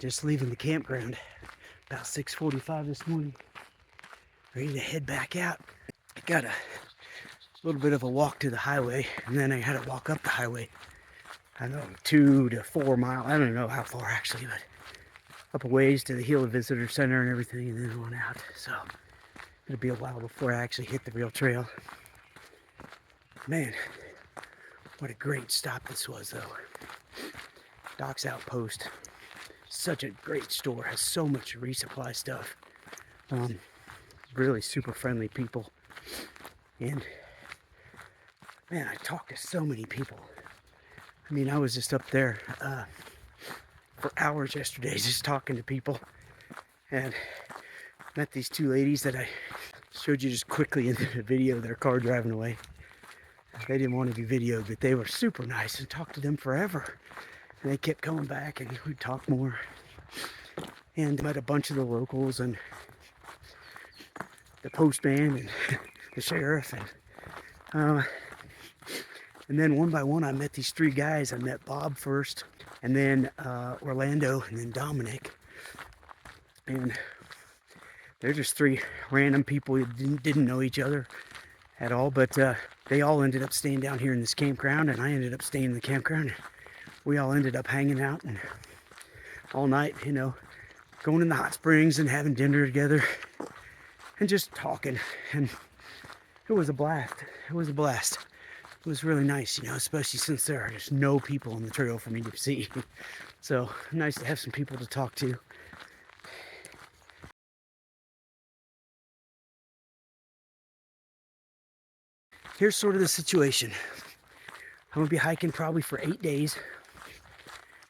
Just leaving the campground about 6:45 this morning. Ready to head back out. I got a little bit of a walk to the highway, and then I had to walk up the highway. I don't know, 2 to 4 miles. I don't know how far actually, but up a ways to the Gila Visitor Center and everything, and then on out. So it'll be a while before I actually hit the real trail. Man, what a great stop this was, though. Doc's Outpost, such a great store. Has so much resupply stuff. Really super friendly people, and man, I talked to so many people. I mean, I was just up there for hours yesterday just talking to people, and met these two ladies that I showed you just quickly in the video, their car driving away. They didn't want to be videoed, but they were super nice, and talked to them forever. And they kept coming back, and we'd talk more. And met a bunch of the locals, and the postman, and the sheriff, and then one by one I met these three guys. I met Bob first, and then Orlando, and then Dominic. And they're just three random people who didn't know each other at all, but they all ended up staying down here in this campground, and I ended up staying in the campground. We all ended up hanging out and all night, you know, going in the hot springs and having dinner together and just talking. And it was a blast. It was a blast. It was really nice, you know, especially since there are just no people on the trail for me to see. So nice to have some people to talk to. Here's sort of the situation. I'm gonna be hiking probably for 8 days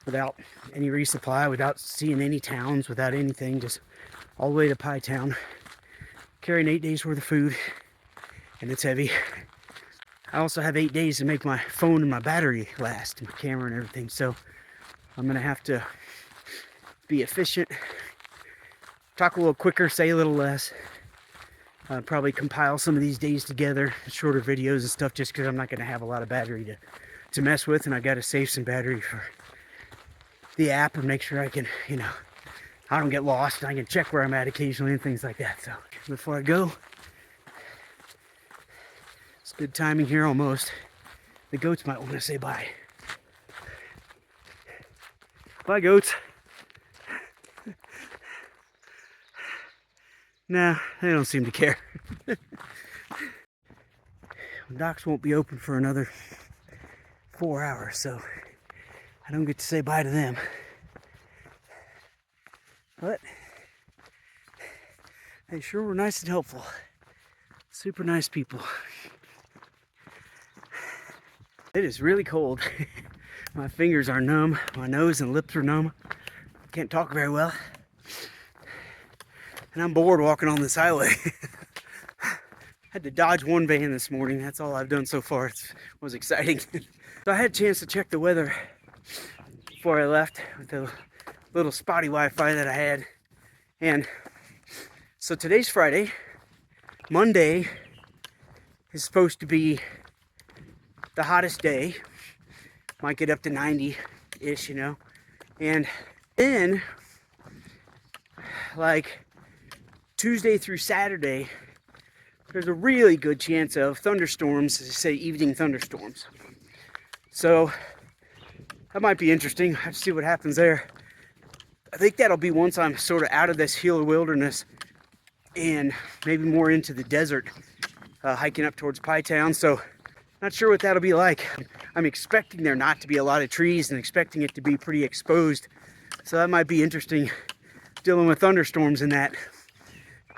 without any resupply, without seeing any towns, without anything, just all the way to Pie Town, carrying 8 days worth of food, and it's heavy. I also have 8 days to make my phone and my battery last, and my camera and everything, so I'm gonna have to be efficient, talk a little quicker, say a little less, probably compile some of these days together, shorter videos and stuff, just because I'm not gonna have a lot of battery to mess with, and I gotta save some battery for the app and make sure I can, you know, I don't get lost, and I can check where I'm at occasionally and things like that. So before I go, it's good timing here almost. The goats might want to say bye. Bye, goats. Nah, they don't seem to care. Docks won't be open for another 4 hours, so I don't get to say bye to them. But they sure were nice and helpful. Super nice people. It is really cold. My fingers are numb. My nose and lips are numb. Can't talk very well. And I'm bored walking on this highway. Had to dodge one van this morning. That's all I've done so far. It was exciting. So I had a chance to check the weather before I left with the little spotty Wi-Fi that I had. And so today's Friday. Monday is supposed to be the hottest day. Might get up to 90-ish, you know. And then, like, Tuesday through Saturday, there's a really good chance of thunderstorms, as I say, evening thunderstorms. So that might be interesting. I have to see what happens there. I think that'll be once I'm sort of out of this Gila wilderness and maybe more into the desert, hiking up towards Pie Town. So not sure what that'll be like. I'm expecting there not to be a lot of trees and expecting it to be pretty exposed. So that might be interesting, dealing with thunderstorms in that,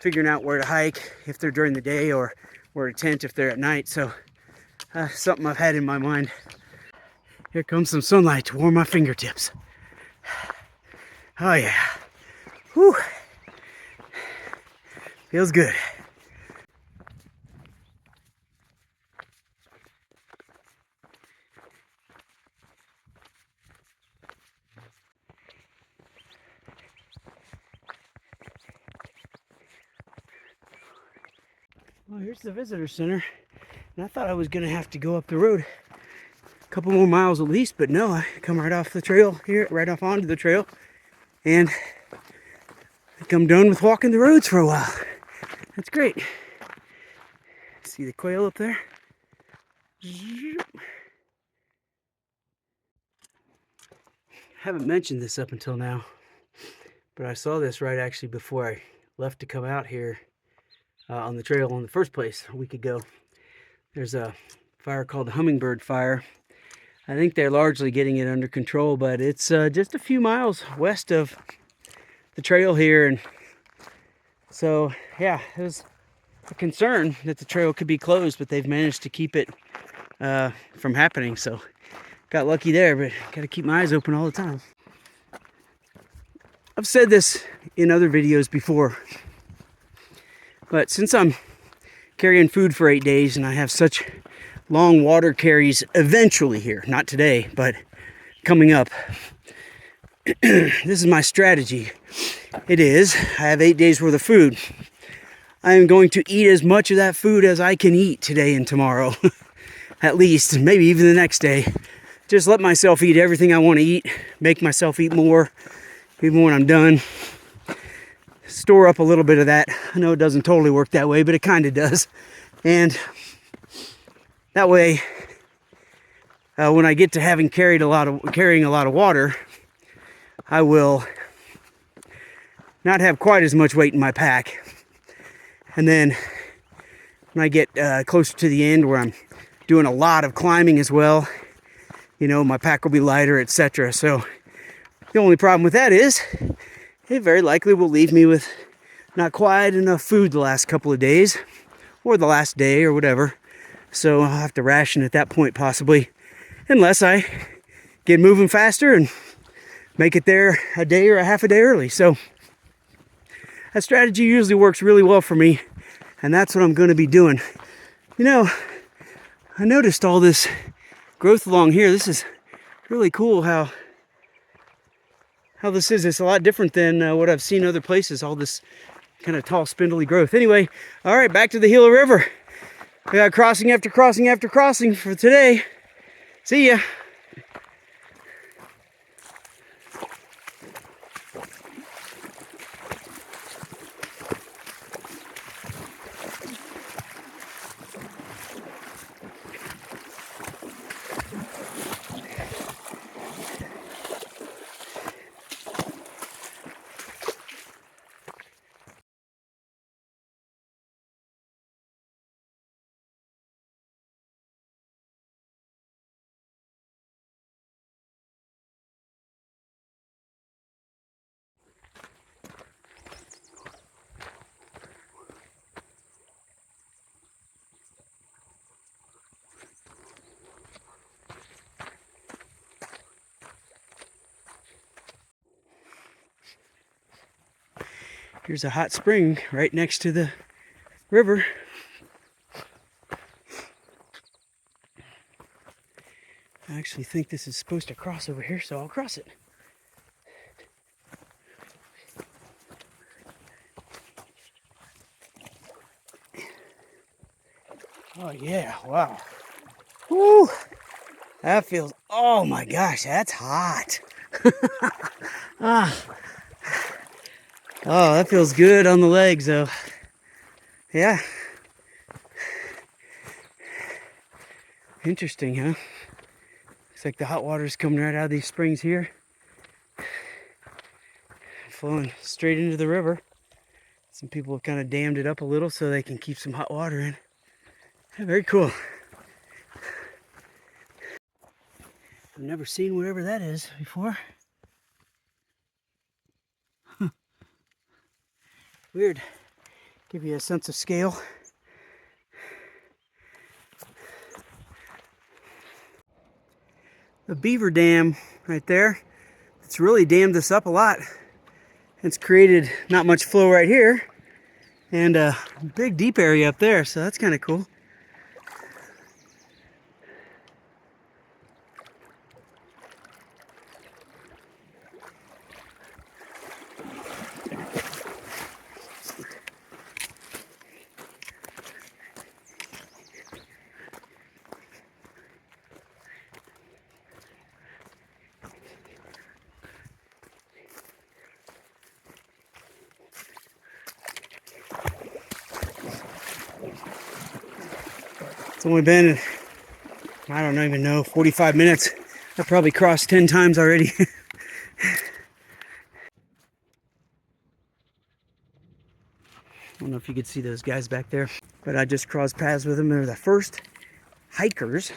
figuring out where to hike if they're during the day or where to tent if they're at night. So something I've had in my mind. Here comes some sunlight to warm my fingertips. Oh yeah. Whew. Feels good. Well, here's the visitor center. And I thought I was gonna have to go up the road a couple more miles at least, but no, I come right off the trail here, right off onto the trail. And I think I'm done with walking the roads for a while. That's great. See the quail up there? Haven't mentioned this up until now, but I saw this right actually before I left to come out here on the trail in the first place a week ago. There's a fire called the hummingbird fire. I think they're largely getting it under control, but it's just a few miles west of the trail here. And so, yeah, it was a concern that the trail could be closed, but they've managed to keep it from happening. So, got lucky there, but got to keep my eyes open all the time. I've said this in other videos before, but since I'm carrying food for 8 days and I have such long water carries eventually here, not today, but coming up, this is my strategy. It is, I have 8 days worth of food. I am going to eat as much of that food as I can eat today and tomorrow. At least, maybe even the next day. Just let myself eat everything I want to eat. Make myself eat more, even when I'm done. Store up a little bit of that. I know it doesn't totally work that way, but it kind of does. And that way, when I get to having carrying a lot of water, I will not have quite as much weight in my pack. And then when I get closer to the end where I'm doing a lot of climbing as well, you know, my pack will be lighter, etc. So the only problem with that is it very likely will leave me with not quite enough food the last couple of days or the last day or whatever. So I'll have to ration at that point possibly, unless I get moving faster and make it there a day or a half a day early. So that strategy usually works really well for me, and that's what I'm going to be doing. You know, I noticed all this growth along here. This is really cool how this is. It's a lot different than what I've seen other places, all this kind of tall spindly growth. Anyway, all right, back to the Gila River. We got crossing after crossing after crossing for today. See ya. Here's a hot spring right next to the river. I actually think this is supposed to cross over here, so I'll cross it. Oh yeah, wow. Woo! That feels, oh my gosh, that's hot. Ah. Oh, that feels good on the legs though. Yeah. Interesting, huh? Looks like the hot water's coming right out of these springs here. Flowing straight into the river. Some people have kind of dammed it up a little so they can keep some hot water in. Yeah, very cool. I've never seen whatever that is before. Huh. Weird. Give you a sense of scale. The beaver dam right there, it's really dammed this up a lot. It's created not much flow right here and a big deep area up there, so that's kind of cool. only been, I don't even know, 45 minutes. I've probably crossed 10 times already. I don't know if you could see those guys back there, but I just crossed paths with them. They're the first hikers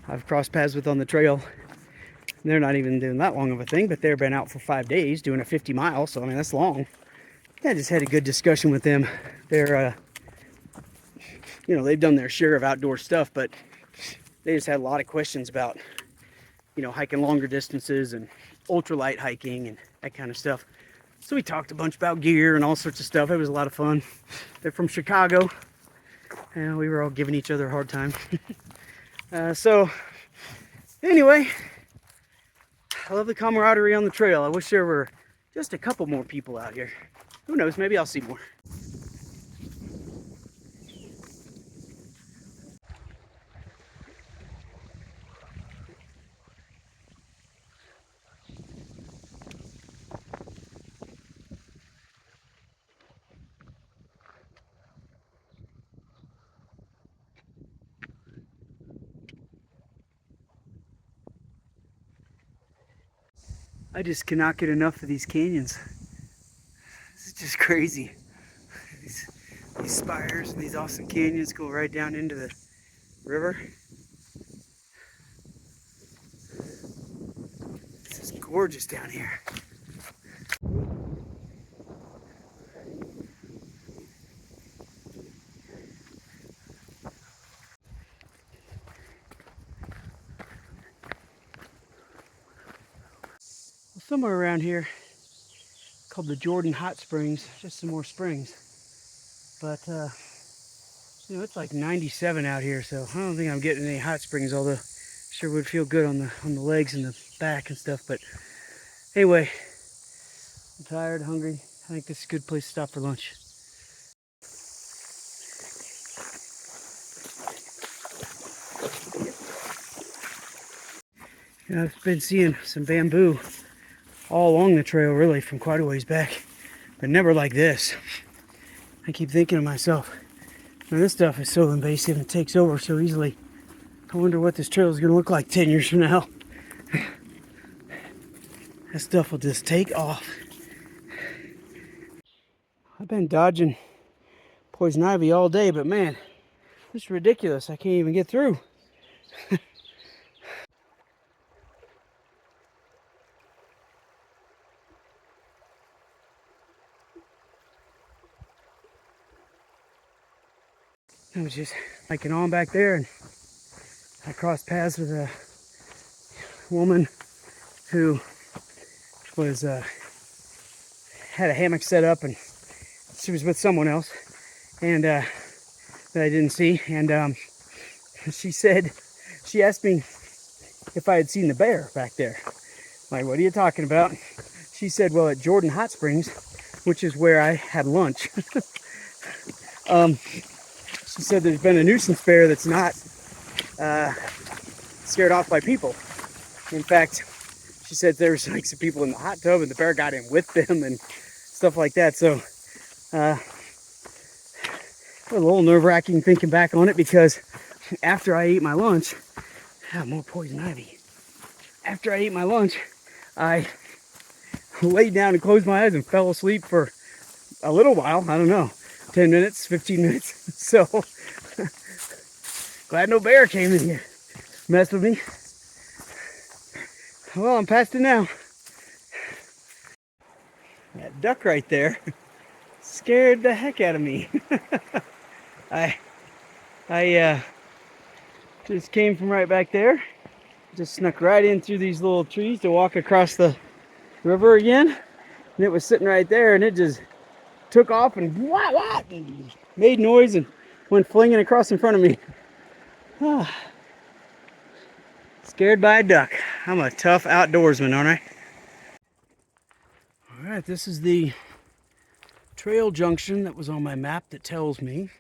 I've crossed paths with on the trail. They're not even doing that long of a thing, but they've been out for 5 days doing a 50 mile. So, I mean, that's long. I just had a good discussion with them. They're, you know, they've done their share of outdoor stuff, but they just had a lot of questions about, you know, hiking longer distances and ultralight hiking and that kind of stuff. So we talked a bunch about gear and all sorts of stuff. It was a lot of fun. They're from Chicago, and we were all giving each other a hard time. So anyway, I love the camaraderie on the trail. I wish there were just a couple more people out here. Who knows, maybe I'll see more. I just cannot get enough of these canyons. This is just crazy. These spires and these awesome canyons go right down into the river. This is gorgeous down here. Somewhere around here called the Jordan Hot Springs, just some more springs. But you know, it's like 97 out here, so I don't think I'm getting any hot springs, although sure would feel good on the legs and the back and stuff. But anyway, I'm tired, hungry. I think this is a good place to stop for lunch. You know, I've been seeing some bamboo all along the trail, really, from quite a ways back, but never like this. I keep thinking to myself, man, this stuff is so invasive and takes over so easily. I wonder what this trail is going to look like 10 years from now. That stuff will just take off. I've been dodging poison ivy all day, but man, this is ridiculous. I can't even get through. I was just hiking on back there, and I crossed paths with a woman who was had a hammock set up, and she was with someone else, and that I didn't see. And she asked me if I had seen the bear back there. I'm like, what are you talking about? She said, well, at Jordan Hot Springs, which is where I had lunch. She said there's been a nuisance bear that's not scared off by people. In fact, she said there was like some people in the hot tub and the bear got in with them and stuff like that. So a little nerve-wracking thinking back on it, because after I ate my lunch, more poison ivy. After I ate my lunch, I laid down and closed my eyes and fell asleep for a little while. I don't know, 10 minutes, 15 minutes. So glad no bear came in here, messed with me. Well, I'm past it now. That duck right there scared the heck out of me. I just came from right back there. Just snuck right in through these little trees to walk across the river again. And it was sitting right there, and it just took off and and made noise and went flinging across in front of me. Scared by a duck. I'm a tough outdoorsman, aren't I? All right, this is the trail junction that was on my map that tells me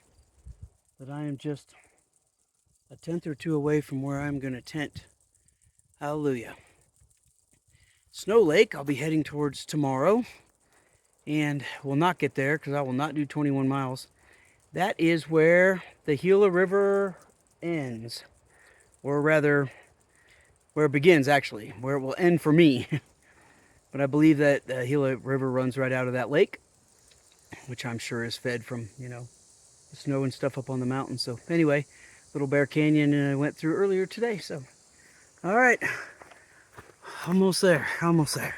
that I am just a tenth or two away from where I'm going to tent. Hallelujah. Snow Lake, I'll be heading towards tomorrow, and will not get there because I will not do 21 miles. That is where the Gila River ends, or rather, where it begins actually, where it will end for me. But I believe that the Gila River runs right out of that lake, which I'm sure is fed from, you know, the snow and stuff up on the mountain. So anyway, Little Bear Canyon I went through earlier today. So, all right, almost there, almost there.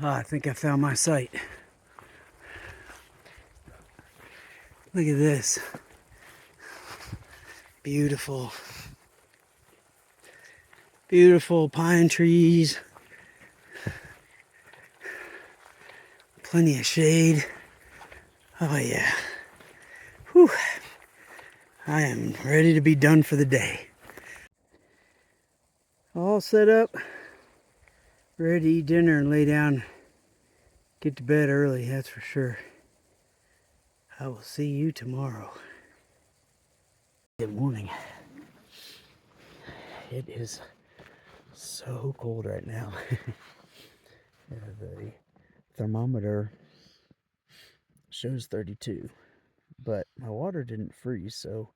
I think I found my site. Look at this. Beautiful. Beautiful pine trees. Plenty of shade. Oh yeah. Whew. I am ready to be done for the day. All set up. Ready to eat dinner and lay down. Get to bed early, that's for sure. I will see you tomorrow. Good morning. It is so cold right now. The thermometer shows 32, but my water didn't freeze, so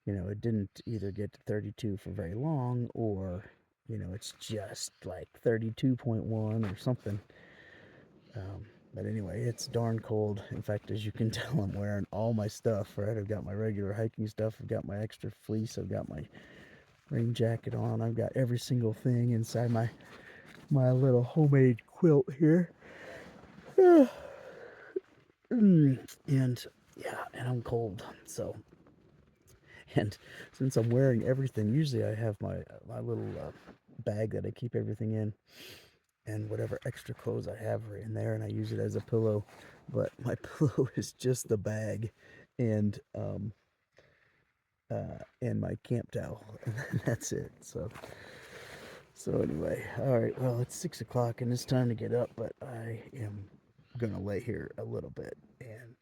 you know it didn't either get to 32 for very long, or you know it's just like 32.1 or something. But anyway, it's darn cold. In fact, as you can tell, I'm wearing all my stuff, right? I've got my regular hiking stuff, I've got my extra fleece, I've got my rain jacket on, I've got every single thing inside my little homemade quilt here. And yeah, and I'm cold, so, and since I'm wearing everything, usually I have my little bag that I keep everything in, and whatever extra clothes I have are in there, and I use it as a pillow. But my pillow is just the bag and my camp towel, and that's it. So anyway, all right, well, it's 6 o'clock and it's time to get up, but I am gonna lay here a little bit and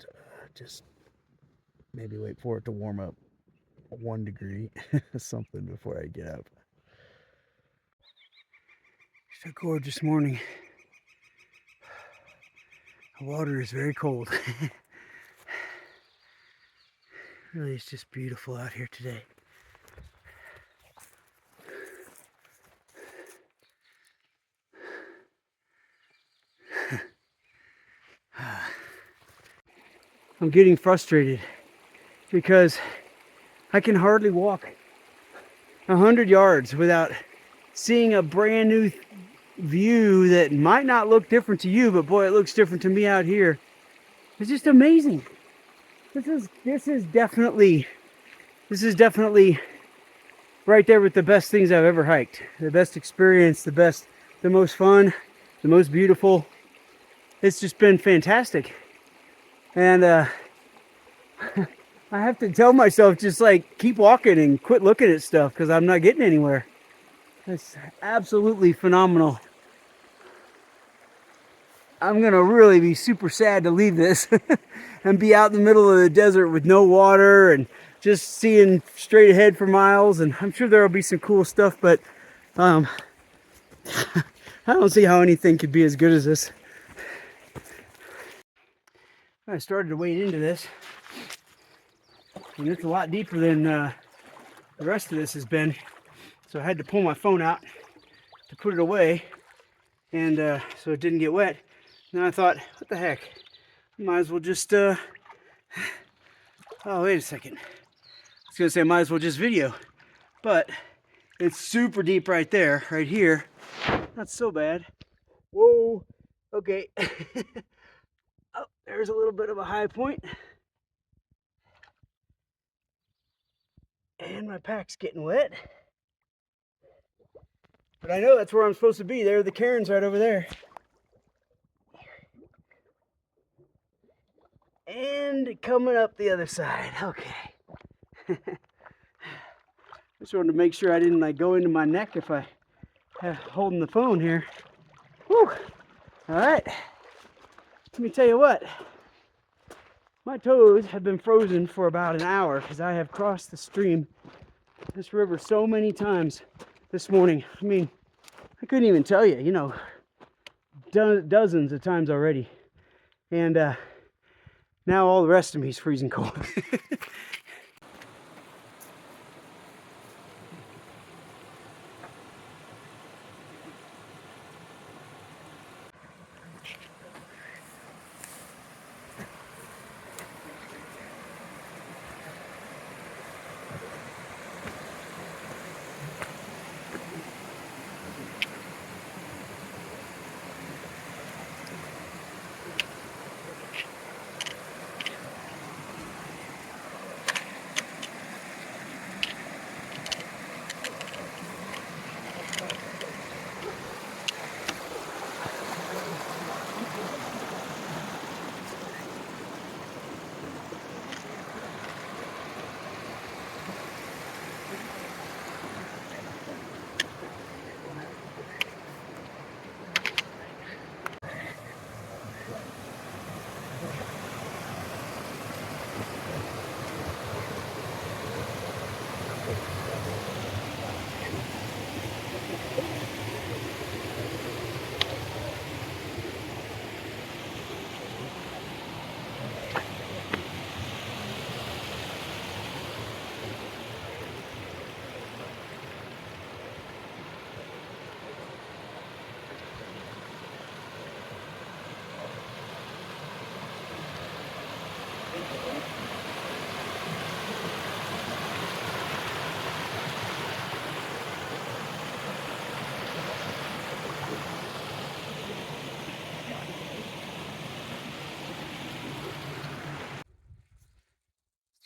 just maybe wait for it to warm up 1 degree something before I get up. It's a gorgeous morning. The water is very cold. Really, it's just beautiful out here today. I'm getting frustrated because I can hardly walk 100 yards without seeing a brand new view that might not look different to you, but boy, it looks different to me out here. It's just amazing. This is definitely right there with the best things I've ever hiked. The best experience, the most fun, the most beautiful. It's just been fantastic. And I have to tell myself, just like, keep walking and quit looking at stuff, because I'm not getting anywhere. It's absolutely phenomenal. I'm gonna really be super sad to leave this and be out in the middle of the desert with no water and just seeing straight ahead for miles. And I'm sure there will be some cool stuff, but I don't see how anything could be as good as this. I started to wade into this, and it's a lot deeper than the rest of this has been. So I had to pull my phone out to put it away, and so it didn't get wet. Then I thought, what the heck? Might as well just, oh, wait a second. I was gonna say I might as well just video, but it's super deep right there, right here. Not so bad. Whoa, okay. Oh, there's a little bit of a high point. And my pack's getting wet. But I know that's where I'm supposed to be. There are the cairns right over there. And coming up the other side. Okay. Just wanted to make sure I didn't like go into my neck if I holding the phone here. Whew. All right. Let me tell you what. My toes have been frozen for about an hour because I have crossed the stream, this river, so many times this morning. I mean, I couldn't even tell you, you know, dozens of times already. And now all the rest of me is freezing cold.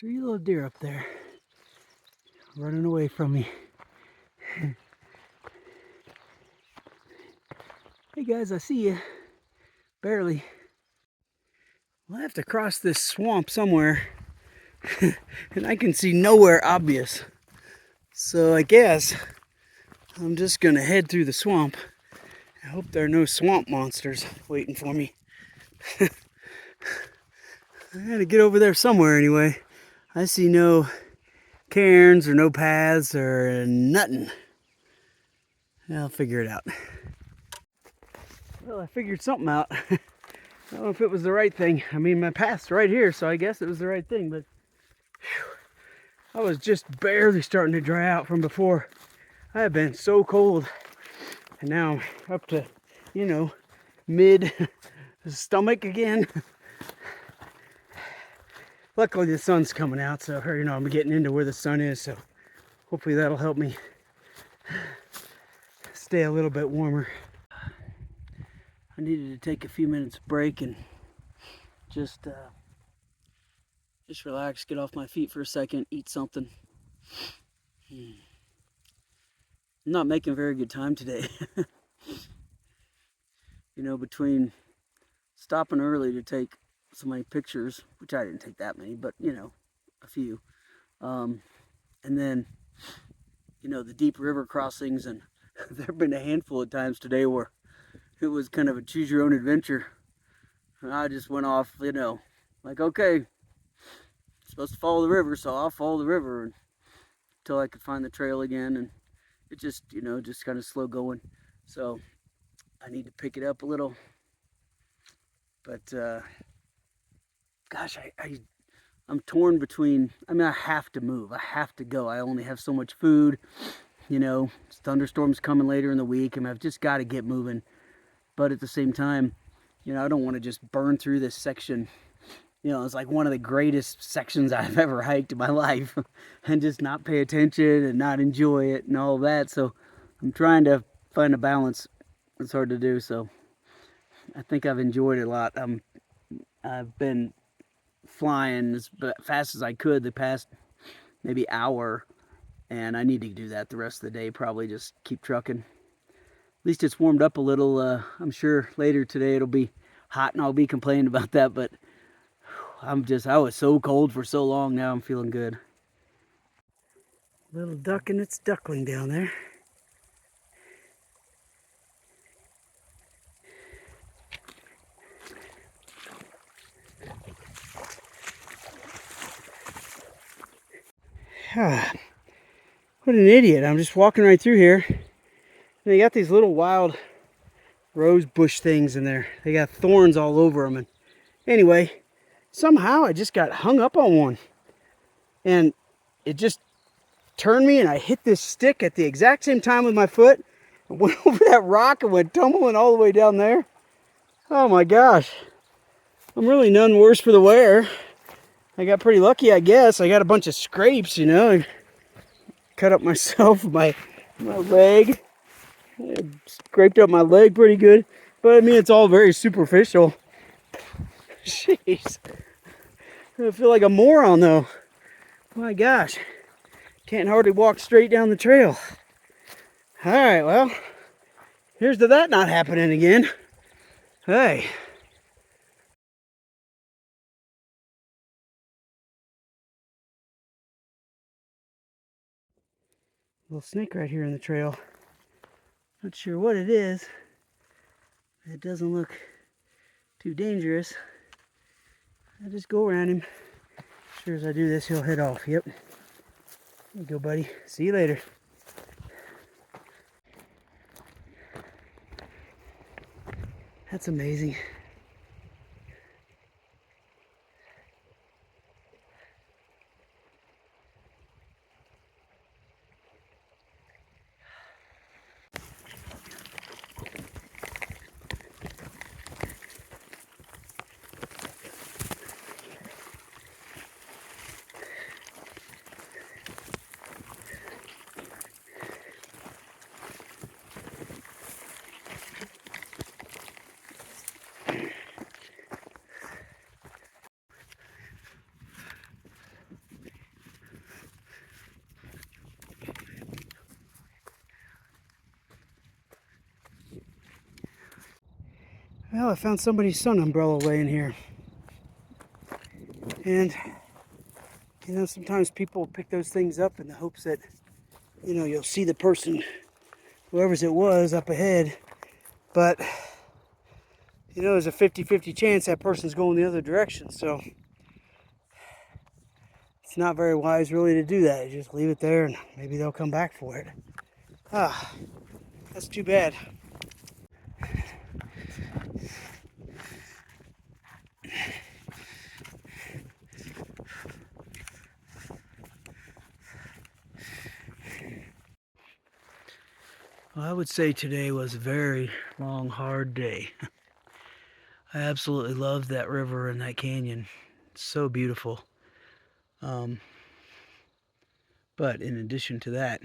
3 little deer up there running away from me. Hey guys, I see you. Barely. Well, I have to cross this swamp somewhere and I can see nowhere obvious. So I guess I'm just gonna head through the swamp. I hope there are no swamp monsters waiting for me. I gotta get over there somewhere anyway. I see no cairns or no paths or nothing. I'll figure it out. Well, I figured something out. I don't know if it was the right thing. I mean, my path's right here, so I guess it was the right thing, but whew, I was just barely starting to dry out from before. I have been so cold, and now I'm up to, you know, mid stomach again. Luckily the sun's coming out, so you know, I'm getting into where the sun is, so hopefully that'll help me stay a little bit warmer. I needed to take a few minutes break and just relax, get off my feet for a second, eat something. I'm not making very good time today. You know, between stopping early to take so many pictures, which I didn't take that many, but you know, a few. And then, you know, the deep river crossings, and there have been a handful of times today where it was kind of a choose your own adventure. And I just went off, you know, like, okay, I'm supposed to follow the river, so I'll follow the river until I could find the trail again. And it just, you know, just kind of slow going. So I need to pick it up a little. But gosh, I'm torn between, I mean, I have to move. I have to go. I only have so much food. You know, thunderstorms coming later in the week. I mean, I've just got to get moving. But at the same time, you know, I don't want to just burn through this section. You know, it's like one of the greatest sections I've ever hiked in my life and just not pay attention and not enjoy it and all that. So I'm trying to find a balance. It's hard to do. So I think I've enjoyed it a lot. I've been flying as fast as I could the past maybe hour, and I need to do that the rest of the day. Probably just keep trucking. At least it's warmed up a little. I'm sure later today it'll be hot and I'll be complaining about that, but I was so cold for so long. Now I'm feeling good. Little duck and its duckling down there. What an idiot. I'm just walking right through here. And they got these little wild rose bush things in there. They got thorns all over them. And anyway, somehow I just got hung up on one. And it just turned me and I hit this stick at the exact same time with my foot. I went over that rock and went tumbling all the way down there. Oh my gosh. I'm really none worse for the wear. I got pretty lucky, I guess. I got a bunch of scrapes, you know. I cut up myself, my leg. I scraped up my leg pretty good. But I mean, it's all very superficial. Jeez. I feel like a moron though. My gosh. Can't hardly walk straight down the trail. Alright, well, here's to that not happening again. Hey. Little snake right here in the trail. Not sure what it is. It doesn't look too dangerous. I just go around him. Sure as I do this, he'll head off. Yep. There you go, buddy. See you later. That's amazing. Well, I found somebody's sun umbrella laying here. And, you know, sometimes people pick those things up in the hopes that, you know, you'll see the person, whoever's it was, up ahead. But, you know, there's a 50-50 chance that person's going the other direction. So it's not very wise really to do that. You just leave it there and maybe they'll come back for it. Ah, that's too bad. Well, I would say today was a very long, hard day. I absolutely loved that river and that canyon. It's so beautiful. Um, but in addition to that,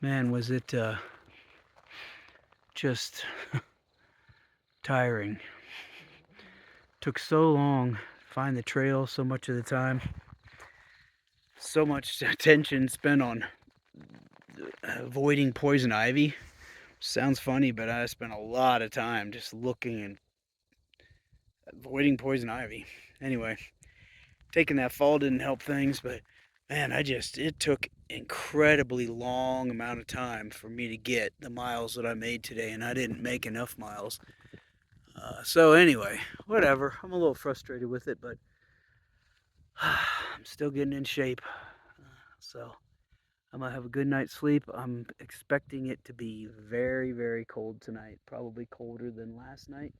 man, was it just tiring. Took so long to find the trail so much of the time. So much attention spent on avoiding poison ivy. Sounds funny, but I spent a lot of time just looking and avoiding poison ivy. Anyway, taking that fall didn't help things, but man, it took incredibly long amount of time for me to get the miles that I made today, and I didn't make enough miles. So anyway, whatever. I'm a little frustrated with it, but I'm still getting in shape. So I'm gonna have a good night's sleep. I'm expecting it to be very, very cold tonight. Probably colder than last night.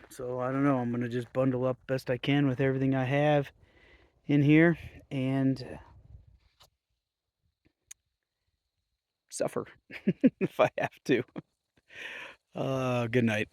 So I don't know. I'm gonna just bundle up best I can with everything I have in here and suffer if I have to. Good night.